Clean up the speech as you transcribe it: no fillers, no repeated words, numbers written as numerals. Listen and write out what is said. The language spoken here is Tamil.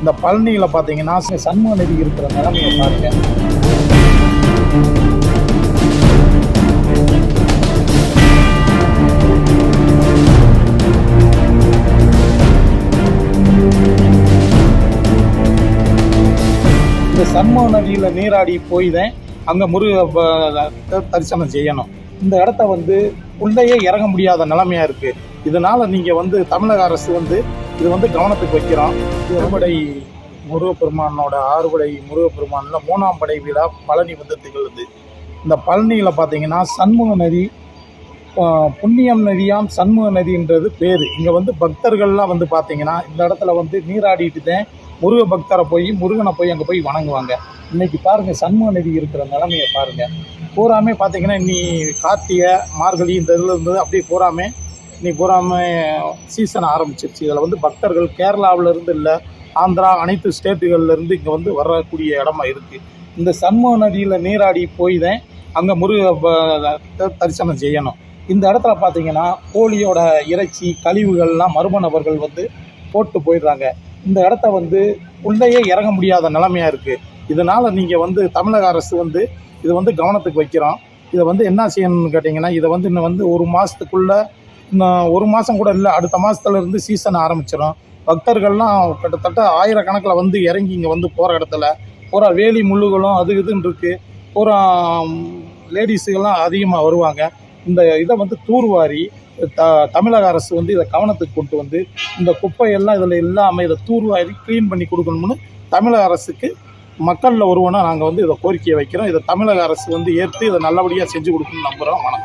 இந்த பழனியில் பார்த்தீங்கன்னா சண்முக நதி இருக்கிற நிலைமையை பாருங்க. இந்த சண்முக நதியில் நீராடி போய் தான் அங்கே தரிசனம் செய்யணும். இந்த இடத்த உள்ளேயே இறங்க முடியாத நிலைமையா இருக்கு. இதனால நீங்க தமிழக அரசு இது கவனத்துக்கு வைக்கிறோம். ஆறுபடை முருகப்பெருமானோட ஆறுபடை முருகப்பெருமான்ல 3ஆம் படை வீடா பழனி திகழுது. இந்த பழனியில் பார்த்தீங்கன்னா சண்முக நதி, புண்ணியம் நதியாம் சண்முக நதின்றது பேர். இங்கே பக்தர்கள்லாம் பார்த்தீங்கன்னா இந்த இடத்துல நீராடிட்டு தான் முருக பக்தரை முருகனை அங்கே போய் வணங்குவாங்க. இன்னைக்கு பாருங்க சண்முக நதி இருக்கிற நிலைமையை பாருங்க. பூராமே பார்த்தீங்கன்னா இன்னி கார்த்திகை மார்கழி இந்த இதில் இருந்தது அப்படியே பூராமே சீசன் ஆரம்பிச்சிருச்சு. இதில் பக்தர்கள் கேரளாவிலேருந்து இல்லை, ஆந்திரா அனைத்து ஸ்டேட்டுகள்லேருந்து இங்கே வரக்கூடிய இடமா இருக்குது. இந்த சண்முக நதியில் நீராடி போய் தான் அங்கே தரிசனம் செய்யணும். இந்த இடத்துல பார்த்தீங்கன்னா கோழியோட இறைச்சி கழிவுகள்லாம் மர்ம நபர்கள் போட்டு போயிடுறாங்க. இந்த இடத்த உள்ளேயே இறங்க முடியாத நிலைமையா இருக்குது. இதனால் நீங்கள் தமிழக அரசு இது கவனத்துக்கு வைக்கிறோம். இதை என்ன செய்யணும்னு கேட்டிங்கன்னா, இதை இன்னும் ஒரு மாதத்துக்குள்ளே, இன்னும் ஒரு மாதம் கூட இல்லை, அடுத்த மாதத்துலேருந்து சீசன் ஆரம்பிச்சிடும். பக்தர்கள்லாம் கிட்டத்தட்ட ஆயிரக்கணக்கில் இறங்கி இங்கே போகிற இடத்துல பூரா வேலி முள்ளுகளும் அது இதுன்னு இருக்குது. பூரா லேடிஸுகள்லாம் அதிகமாக வருவாங்க. இந்த இதை தூர்வாரி தமிழக அரசு இதை கவனத்துக்கு கொண்டு இந்த குப்பையெல்லாம் இதில் இல்லாமல் இதை தூர்வாரி க்ளீன் பண்ணி கொடுக்கணும்னு தமிழக அரசுக்கு மக்களில் ஒருவனாக நாங்கள் இதை கோரிக்கையை வைக்கிறோம். இதை தமிழக அரசு ஏற்று இதை நல்லபடியாக செஞ்சு கொடுக்கணும்னு நம்புகிறோம். வணக்கம்.